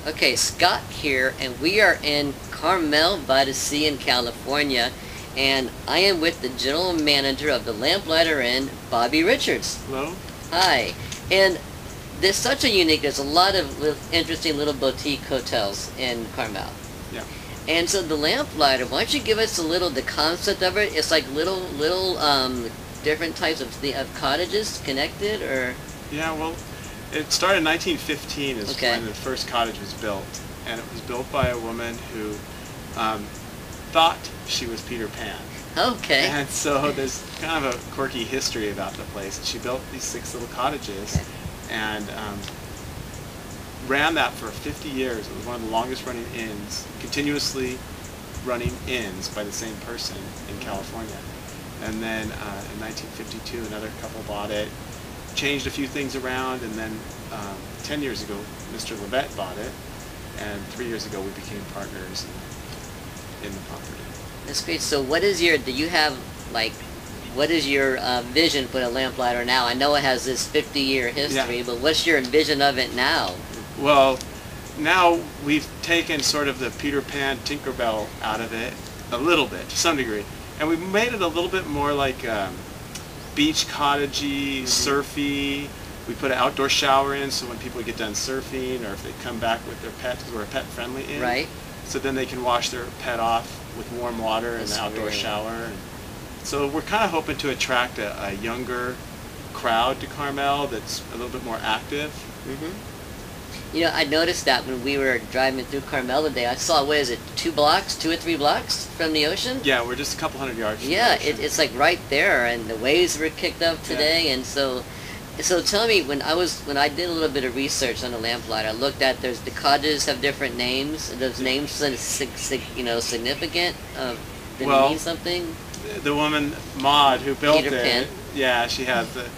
Okay, Scott here, and we are in Carmel-by-the-Sea in California, and I am with the general manager of the Lamplighter Inn, Bobby Richards. Hello. Hi. And there's a lot of interesting little boutique hotels in Carmel. Yeah. And so the Lamplighter, why don't you give us the concept of it? It's like little different types of cottages connected, or? Yeah, well, it started in 1915 is Okay. when the first cottage was built, and it was built by a woman who thought she was Peter Pan. Okay. And so there's kind of a quirky history about the place. She built these 6 little cottages, Okay. and ran that for 50 years. It was one of the longest running inns, continuously running inns by the same person in California. And then in 1952, another couple bought it, changed a few things around, and then 10 years ago, Mr. Levette bought it, and 3 years ago we became partners in the property. That's great. So what is your vision for the Lamplighter now? I know it has this 50-year history, but what's your vision of it now? Well, now we've taken sort of the Peter Pan Tinkerbell out of it a little bit, to some degree, and we've made it a little bit more like beach cottagey, surfy. We put an outdoor shower in, so when people get done surfing, or if they come back with their pets, because we're a pet-friendly inn, Right. so then they can wash their pet off with warm water in That's the outdoor great. shower. So we're kind of hoping to attract a younger crowd to Carmel that's a little bit more active. You know, I noticed that when we were driving through Carmel today, I saw, 2 or 3 blocks from the ocean? Yeah, we're just a couple hundred yards from Yeah, the ocean. it's like right there, and the waves were kicked up today, and so tell me, when I did a little bit of research on the Lamplighter, I looked at the cottages have different names. Are those names significant? Did it mean something? The woman Maud who built Peter Pan. yeah, she has the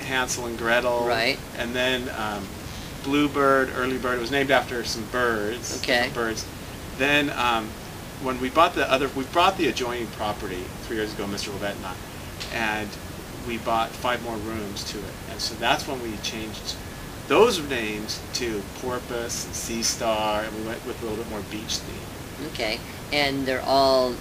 Hansel and Gretel, Right. And then Bluebird, Early Bird. It was named after some birds. Okay. Different birds. Then when we bought we bought the adjoining property 3 years ago, Mr. Levette and I, and we bought 5 more rooms to it, and so that's when we changed those names to Porpoise and Sea Star, and we went with a little bit more beach theme. Okay, and they're all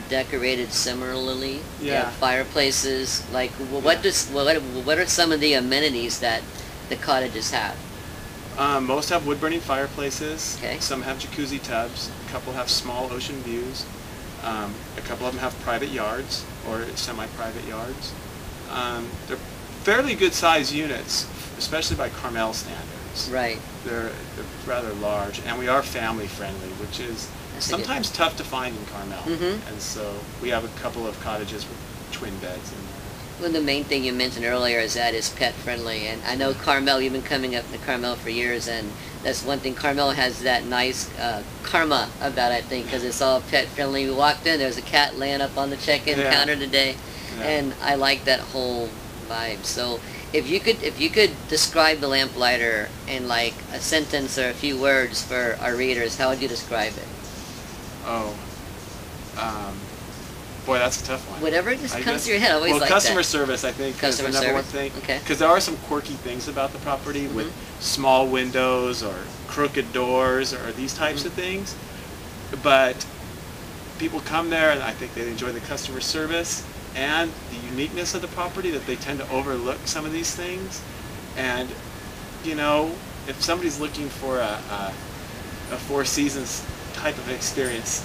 decorated similarly. Yeah. They have fireplaces. Like, what are some of the amenities that the cottages have? Most have wood-burning fireplaces. Okay. Some have jacuzzi tubs. A couple have small ocean views. A couple of them have private yards or semi-private yards. They're fairly good-sized units, especially by Carmel standards. Right. They're rather large, and we are family-friendly, which is sometimes tough to find in Carmel. And so we have a couple of cottages with twin beds in there. Well, the main thing you mentioned earlier is that it's pet-friendly, and I know Carmel, you've been coming up to Carmel for years, and that's one thing. Carmel has that nice karma about, I think, because it's all pet-friendly. We walked in, there was a cat laying up on the check-in counter today, and I like that whole vibe. So if you could describe the Lamplighter in like a sentence or a few words for our readers, how would you describe it? Oh. Boy, that's a tough one. Whatever just comes to your head. I always like customer that. service, I think, is the Customer number one service. thing. Okay. Because there are some quirky things about the property with small windows or crooked doors or these types of things. But people come there, and I think they enjoy the customer service and the uniqueness of the property, that they tend to overlook some of these things. And, you know, if somebody's looking for a Four Seasons type of experience,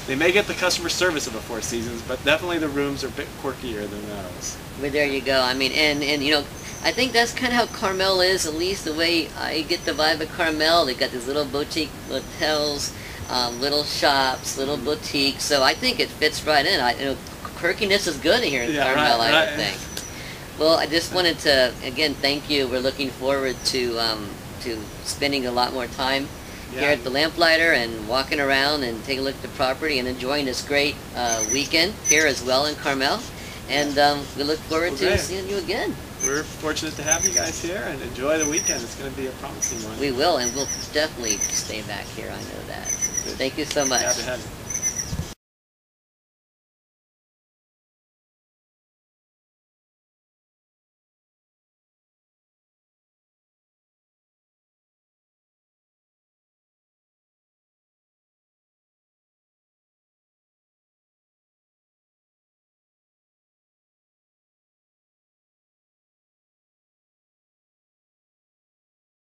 they may get the customer service of a Four Seasons, but definitely the rooms are a bit quirkier than those. Well, there you go. I mean, and you know, I think that's kind of how Carmel is, at least the way I get the vibe of Carmel. They got these little boutique hotels, little shops, little boutiques. So I think it fits right in. Quirkiness is good here in Carmel, I would think. Well, I just wanted to again thank you. We're looking forward to spending a lot more time here at the Lamplighter and walking around and taking a look at the property and enjoying this great weekend here as well in Carmel. And we look forward to seeing you again. We're fortunate to have you guys here, and enjoy the weekend. It's going to be a promising one. We will, and we'll definitely stay back here. I know that. Thank you so much. Glad to have you.